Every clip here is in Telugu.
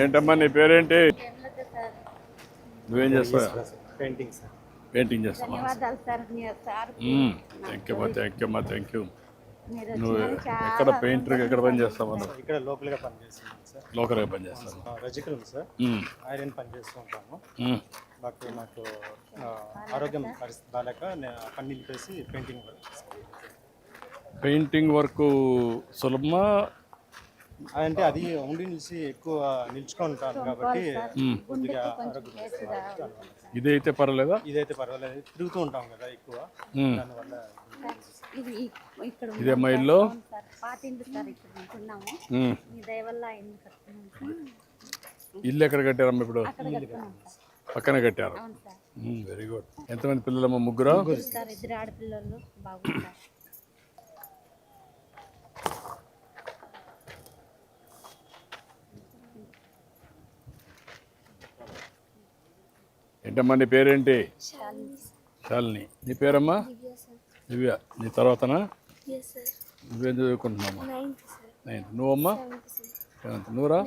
ఏంటమ్మా నీ పేరేంటి? నువ్వేం చేస్తావు? Painting sir. పెయింటింగ్ చేస్తావా? ధన్యవాదాలు సార్. థ్యాంక్ యూ అమ్మా థ్యాంక్ యూ. నువ్వు ఎక్కడ పెయింటర్ ఎక్కడ పని చేస్తావు? ఇక్కడ లోకల్గా పని చేస్తున్నాను సార్. లోకల్గా పని చేస్తాను. రజికల్ సార్. ఐరన్ పని చేస్తూ ఉంటాము. నాకు ఆరోగ్యం పరిస్థితి బాగాలేక పని నిలిపేసి పెయింటింగ్ వర్క్ సులభమా అంటే అది ఉండి నిలిచి ఎక్కువ నిల్చుకుంటాను కాబట్టి కొద్దిగా ఇదైతే పర్వాలేదా? ఇదైతే పర్వాలేదు, తిరుగుతూ ఉంటాం కదా ఎక్కువ, దానివల్ల. ఇదే మా ఇల్లు. ఇల్లు ఎక్కడ కట్టారమ్మా ఇప్పుడు? పక్కనే కట్టారు. Very good. ఎంతమంది పిల్లలమ్మా? ముగ్గురు. ఇద్దరు ఆడపిల్లలు. బాగుంటారు. ఏంటమ్మా నీ పేరేంటి? శాలిని. నీ పేరమ్మా? దివ్య. నీ తర్వాతనా? నువ్వేం చదువుకుంటున్నామ్మా? 9th. నువ్వమ్మా? 7th. నువ్వురా?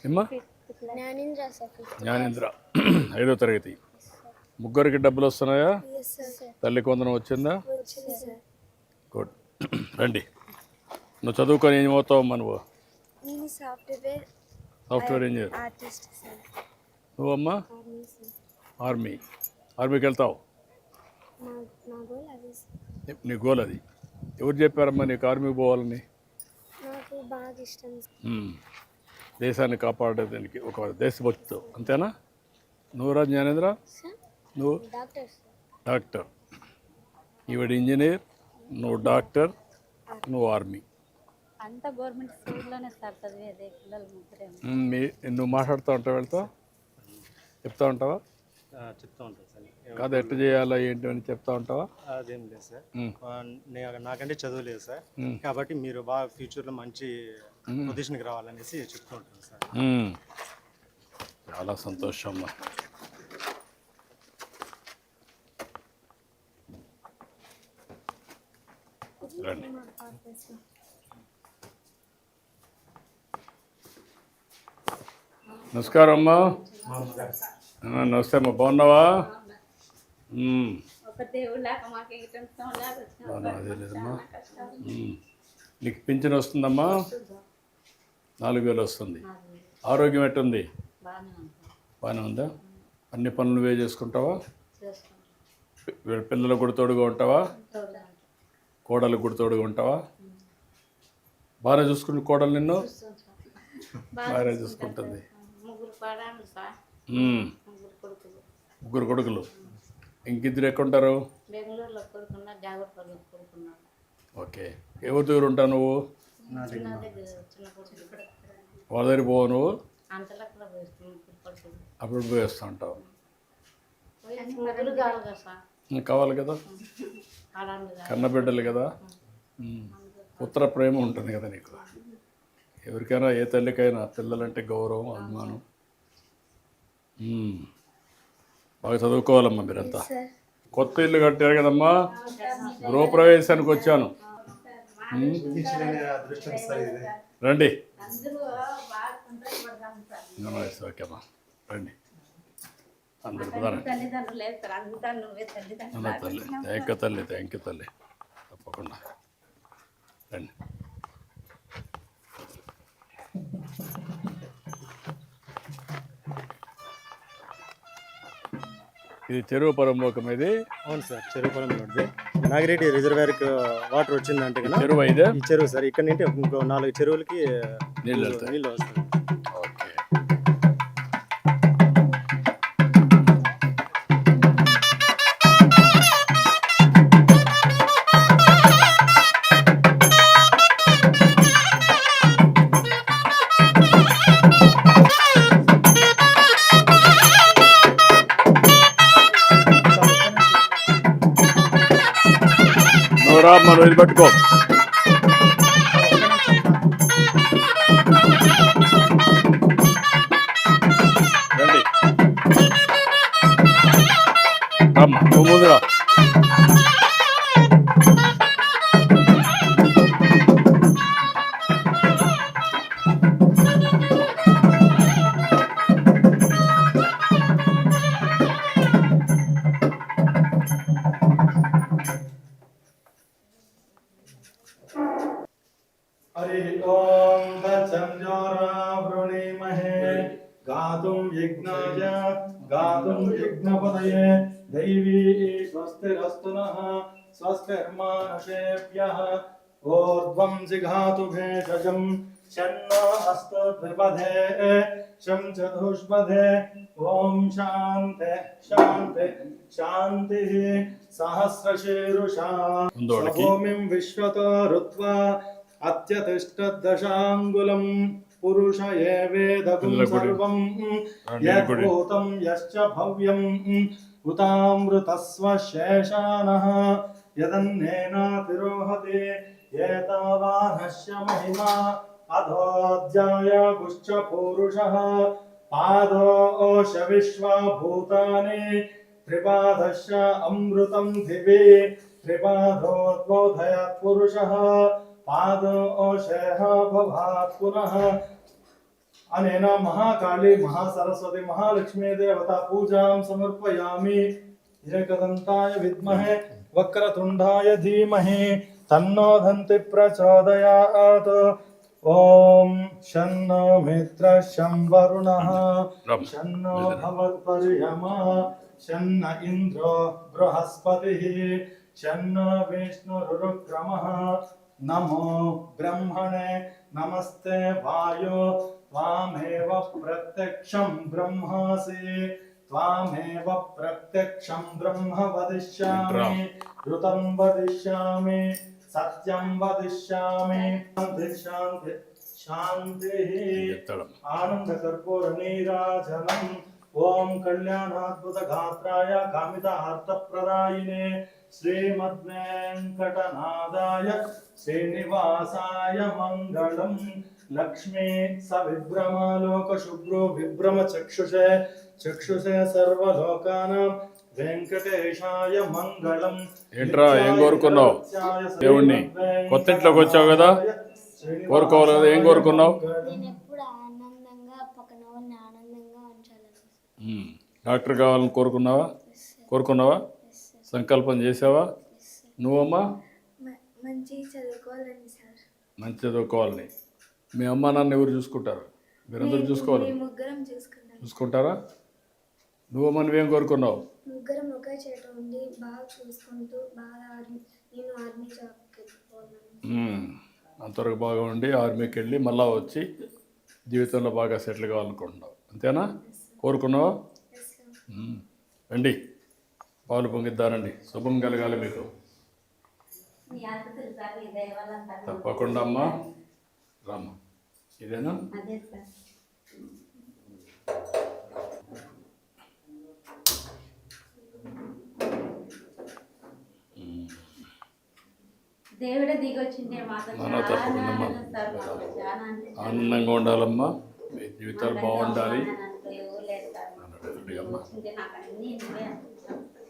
ఏమ్మా? జ్ఞానేంద్ర 5వ తరగతి. ముగ్గురికి డబ్బులు వస్తున్నాయా? తల్లికి వందనం వచ్చిందా? గుడ్. రండి. నువ్వు చదువుకొని ఏం అవుతావమ్మా? నువ్వు సాఫ్ట్వేర్ ఇంజనీర్. నువ్వమ్మా? ఆర్మీకి వెళ్తావు. నీ గోల్ అది. ఎవరు చెప్పారమ్మా నీకు ఆర్మీకి పోవాలని? దేశాన్ని కాపాడేదానికి ఒక దేశభక్తితో, అంతేనా? నువ్వురా జ్ఞానేంద్ర? నువ్వు డాక్టర్. ఈవిడ ఇంజనీర్, నువ్వు డాక్టర్, నువ్వు ఆర్మీ. అంతా గవర్నమెంట్ స్కూల్లోనే సార్ చదివేది. పిల్లలు ముగ్గురే. నువ్వు మాట్లాడుతూ ఉంటావు, వెళ్తావు, చెప్తా ఉంటావా? చెప్తా ఉంటాను సార్. కాదు ఎట్లా చేయాలా ఏంటి అని చెప్తా ఉంటావా? అదేం లేదు సార్. నాకంటే చదువు లేదు సార్, కాబట్టి మీరు బాగా ఫ్యూచర్లో మంచి పొజిషన్కి రావాలనేసి చెప్తూ ఉంటాను సార్. చాలా సంతోషం అమ్మా. రండి. నమస్కారం అమ్మా. నమస్తే అమ్మా. బాగున్నావా? అదే లేదమ్మా. నీకు పింఛన్ వస్తుందమ్మా? 4,000 వస్తుంది. ఆరోగ్యం ఎట్టుంది? బాగానే ఉందా? అన్ని పనులు నువ్వే చేసుకుంటావా? పిల్లలకు కూడా తోడుగా ఉంటావా? కోడలకు కూడా తోడుగా ఉంటావా? బాగానే చూసుకుంటు కోడలు నిన్ను? బాగానే చూసుకుంటుంది. ముగ్గురు కొడుకులు. ఇంకిద్దరు ఎక్కడుంటారు? ఓకే. ఎవరి దగ్గర ఉంటావు నువ్వు? వాళ్ళ దగ్గర పోవు నువ్వు? అప్పుడు పోయి వస్తూ ఉంటావు. కావాలి కదా, కన్నబిడ్డలు కదా, పుత్ర ప్రేమ ఉంటుంది కదా నీకు. ఎవరికైనా ఏ తల్లికైనా పిల్లలంటే గౌరవం, అభిమానం. బాగా చదువుకోవాలమ్మా మీరంతా. కొత్త ఇల్లు కట్టారు కదమ్మా, గృహప్రవేశానికి వచ్చాను. రండి. ఓకేమ్మా రండి. అందరు తల్లి. థ్యాంక్ యూ తల్లి. తప్పకుండా రండి. ఇది చెరువు పొలంలోకం. ఇది అవును సార్, చెరువు పొలంలో నాగిరెడ్డి రిజర్వేర్కి వాటర్ వచ్చిందంటే కదా చెరువు ఇదే. ఈ చెరువు సార్, ఇక్కడ నుండి ఇంకో 4 చెరువులకి నీళ్ళు వస్తాయి. ఓకే. మనం ఇది పట్టుకో. రండి అమ్మ, నువ్వు ముందుగా. हरि ओम तत्संजोरा वृणीमहे गातुं यज्ञपतये दैवी स्वस्तिरस्तु नः स्वस्तिर्मानुषेभ्यः ऊर्ध्वं जिघातु भेषजं शन्नो अस्तु द्विपदे शं चतुष्पदे ओम शांति शांति शांतिः सहस्रशीरुषा भूमिं विश्वतो ऋत्वा अत्यतिष्ठद्दशाङ्गुलं पुरुष एवेदगुं सर्वं यद्भूतं यश्च भव्यम् उतामृतस्व शेषानः यदन्नेनातिरोहते एतावानस्य महिमा अधोऽध्याय गुश्च पूरुषः पादोश विश्वा भूतानि त्रिपादश्च अमृतं दिवि त्रिपादोद्बोधयत् पुरुषः पादोशेह भवात् पुनः अनेन महाकाली महासरस्वती महालक्ष्मी देवता पूजां समर्पयामि एकदन्ताय विद्महे वक्रतुण्डाय धीमहि तन्नो दन्ति प्रचोदयात् ओम शन्नो मित्रः शं वरुणः शन्नो भवत्पर्यमा शन्न इन्द्रो बृहस्पतिः शन्नो विष्णुरुक्रमः नमो ब्रह्मणे नमस्ते वायो त्वामेव प्रत्यक्षं ब्रह्मासि त्वामेव प्रत्यक्षं ब्रह्म वदिष्यामि ऋतं वदिष्यामि सत्यं वदिष्यामि शान्ति शान्ति शान्तिः आनन्दकर्पूर नीराजनम् ओम कल्याणाद्भुत गात्राय कामितार्थप्रदायिने श्रीमद्वेङ्कटनादाय श्रीनिवासाय मंगलम् लक्ष्मी सविभ्रमालोकशुभ्रो विभ्रमचक्षुषे चक्षुषे सर्वलोकानां వెంకటేశాయ మంగళం. ఏంట్రా ఏం కోరుకున్నావు దేవుణ్ణి? కొత్త ఇంట్లోకి వచ్చావు కదా, కోరుకోవాలి కదా, ఏం కోరుకున్నావు? నేను ఎప్పుడు ఆనందంగా పక్కన వాళ్ళని ఆనందంగా ఉంచాలని. డాక్టర్ కావాలని కోరుకున్నావా? సంకల్పం చేసావా? నువ్వమ్మా? మంచి చదువుకోవాలని సార్. మంచి చదువుకోవాలని. మీ అమ్మ నాన్న ఎవరు చూసుకుంటారు? మీరందరూ చూసుకోవాలి. ముగ్గురం చూసుకుంటారా? నువ్వమ్మ నువ్వేం కోరుకున్నావు? ముగ్గురం ఒకే చోట ఉండి బాగా చూసుకుంటూ బాగా నేను ఆర్మీ జాబ్కి వెళ్ళిపోవాలని. అంతవరకు బాగా ఉండి ఆర్మీకి వెళ్ళి మళ్ళా వచ్చి జీవితంలో బాగా సెటిల్ కావాలనుకుంటున్నావు, అంతేనా? కోరుకున్నావా? రండి, పాలు పొంగిద్దానండి. శుభం కలగాలి మీకు. తప్పకుండా అమ్మా, రామ్మ. ఇదేనా? అదే సార్. దేవుడే దిగొచ్చిండే మాకు ఆనందంగా ఉండాలమ్మా, మీ జీవితాలు బాగుండాలి.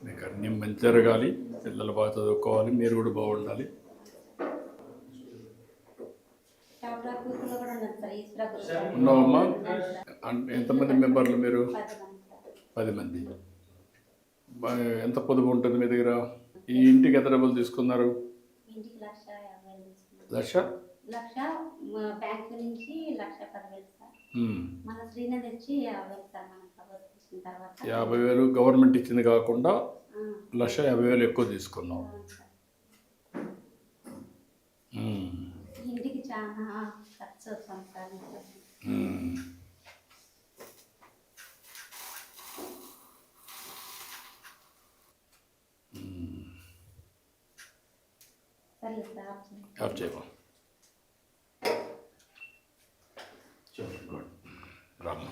మీకు అన్నీ మంచి జరగాలి, పిల్లలు బాగా చదువుకోవాలి, మీరు కూడా బాగుండాలి. ఉన్నావమ్మా? ఎంతమంది మెంబర్లు మీరు? 10 మంది. ఎంత పొదుపు ఉంటుంది మీ దగ్గర? ఈ ఇంటికి ఎంత డబ్బులు తీసుకున్నారు? లక్ష బ్యాంక్ నుంచి 1,10,000 సార్. మన శ్రీనది వచ్చి 50,000 సార్. మన ప్రభుత్వం ఇచ్చిన తర్వాత 50,000 గవర్నమెంట్ ఇచ్చింది కాకుండా 1,50,000 ఎక్కువ తీసుకున్నావు. ఇంటికి చాలా ఖర్చు అవుతాం సార్. సరే సార్, ఆఫ్ చేయమా. గుడ్, రామ్మ.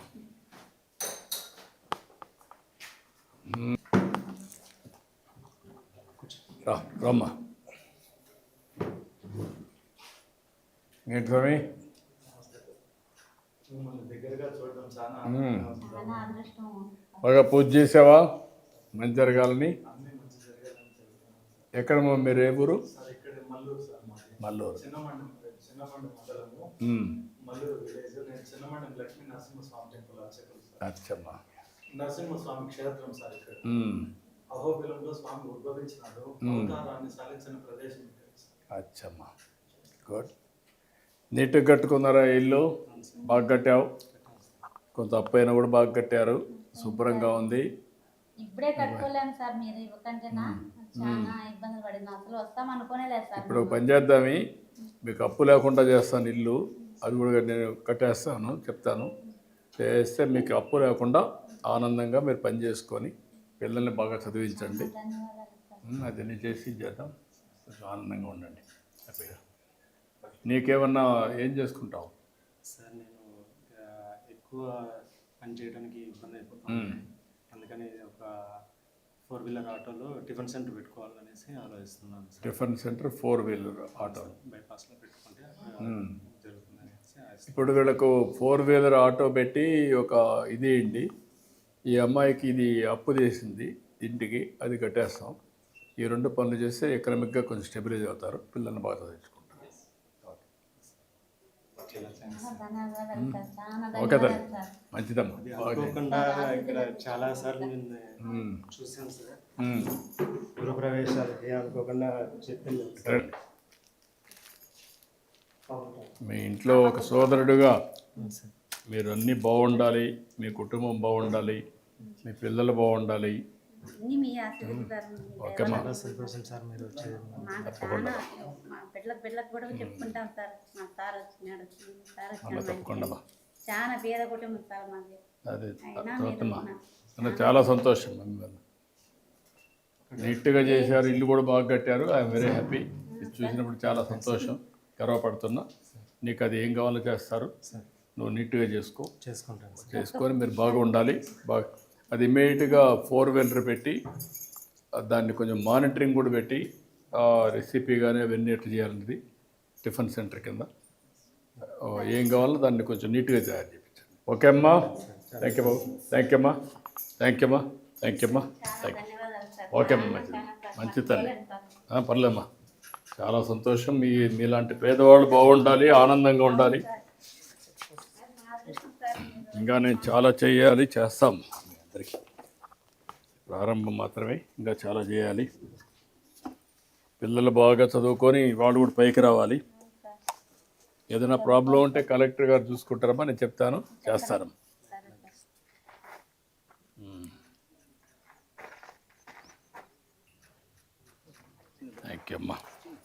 రామ్మ. ఏంటి స్వామి? దగ్గరగా చూడడం చాలా అదృష్టం. బాగా పూజ చేసావా మంచి జరగాలని? ఎక్కడ మీరు? ఏ ఊరు? మల్లూరు. మల్లూరు విలేజ్. నేను చిన్నమండం లక్ష్మీ నరసింహస్వామి టెంపుల్ అర్చకులు సార్. అచ్చమ్మా. నరసింహస్వామి క్షేత్రం సార్. ఇక్కడ అహోబిలంలో స్వామి ఉద్భవించినాడు. అవతారాన్ని సాధించిన ప్రదేశం. అచ్చమ్మా, గుడ్. నీట్గా కట్టుకున్నారా ఇల్లు? బాగా కట్టావు. కొంత అప్పు అయినా కూడా బాగా కట్టారు. శుభ్రంగా ఉంది. ఇప్పుడే కట్టుకోలేము సార్, మీరు ఇవ్వకంటేనా చాలా ఇబ్బందులు పడింది. అసలు వస్తాం అనుకోనే లేదు సార్. ఇప్పుడు ఒక పని చేద్దామి, మీకు అప్పు లేకుండా చేస్తాను ఇల్లు. అది కూడా నేను కట్టేస్తాను, చెప్తాను. చేస్తే మీకు అప్పు లేకుండా ఆనందంగా మీరు పని చేసుకొని పిల్లల్ని బాగా చదివించండి. ధన్యవాదాలు సార్. అదన్నీ చేసి చేద్దాం. కొంచెం ఆనందంగా ఉండండి, హ్యాపీగా. నీకేమన్నా ఏం చేసుకుంటావు? సార్ నేను ఎక్కువ పని చేయడానికి ఇబ్బంది అయిపోతుంది. అందుకని ఒక 4-వీలర్ ఆటోలో టిఫిన్ సెంటర్ పెట్టుకోవాలనేసి ఆలోచిస్తున్నాను సార్. టిఫిన్ సెంటర్ 4-వీలర్ ఆటో బైపాస్లో పెట్టుకుంటే జరుగుతుంది అనేసి ఆశిస్తున్నాను. ఇప్పుడు వీళ్ళకు 4-వీలర్ ఆటో పెట్టి ఒక ఇది ఏంటి, ఈ అమ్మాయికి ఇది అప్పు చేసింది ఇంటికి, అది కట్టేస్తాం. ఈ 2 పనులు చేస్తే ఎకనామిక్గా కొంచెం స్టెబిలైజ్ అవుతారు, పిల్లల్ని బాగా చదివించుకుంటారు. చాలా ధన్యవాదాలు సార్, చాలా ఓకే ధన్యవాదాలు సార్. మంచిదమ్మా. అనుకోకుండా ఇక్కడ చాలా సార్లు నేను చూసాను సార్. గృహప్రవేశాలకి అనుకోకుండా చెప్పింది సార్. మీ ఇంట్లో ఒక సోదరుడుగా మీరు అన్నీ బాగుండాలి, మీ కుటుంబం బాగుండాలి, మీ పిల్లలు బాగుండాలి. అన్నీ మీ ఆశీర్వాదాలు. ఓకేమ్మా. చాలా సంతోషం సార్ మీరు వచ్చేది. మాకు చాలా మా బిడ్డలకు కూడా చెప్పుకుంటాం సార్. మా సార్ వచ్చినాడు, సార్ వచ్చినాడు. తప్పకుండా చాలా పేద కుటుంబం సార్ మాది. అదే అయినా చూడమ్మా, మీరు చాలా సంతోషం. మిమ్మల్ని నీట్గా చేశారు, ఇల్లు కూడా బాగా కట్టారు. I'm very happy. ఇది చూసినప్పుడు చాలా సంతోషం, గర్వపడుతున్నా. నీకు అది ఏం కావాలో చేస్తారు, నువ్వు నీట్గా చేసుకుంటాను సార్. చేసుకొని మీరు బాగా ఉండాలి. బాగా అది ఇమ్మీడియట్గా 4-వీలర్ పెట్టి దాన్ని కొంచెం మానిటరింగ్ కూడా పెట్టి రెసిపీ కానీ అవన్నీ ఎట్లా చేయాలన్నది టిఫిన్ సెంటర్ కింద ఏం కావాలో దాన్ని కొంచెం నీట్గా తయారు చేయించండి. ఓకే అమ్మా, thank you Babu, thank you అమ్మా, థ్యాంక్ యూ అమ్మా, థ్యాంక్ యూ అమ్మా, థ్యాంక్ యూ. ధన్యవాదాలు సార్. ఓకే అమ్మా, మంచి తల్లి, పర్లేమ్మా. చాలా సంతోషం. మీలాంటి పేదవాళ్ళు బాగుండాలి, ఆనందంగా ఉండాలి. ఇంకా నేను చాలా చేయాలి, చేస్తాం. మీ అందరికీ ప్రారంభం మాత్రమే, ఇంకా చాలా చేయాలి. పిల్లలు బాగా చదువుకొని వాళ్ళు కూడా పైకి రావాలి. ఏదైనా ప్రాబ్లం ఉంటే కలెక్టర్ గారు చూసుకుంటారమ్మా, నేను చెప్తాను, చేస్తారమ్మా. థ్యాంక్ యూ అమ్మా.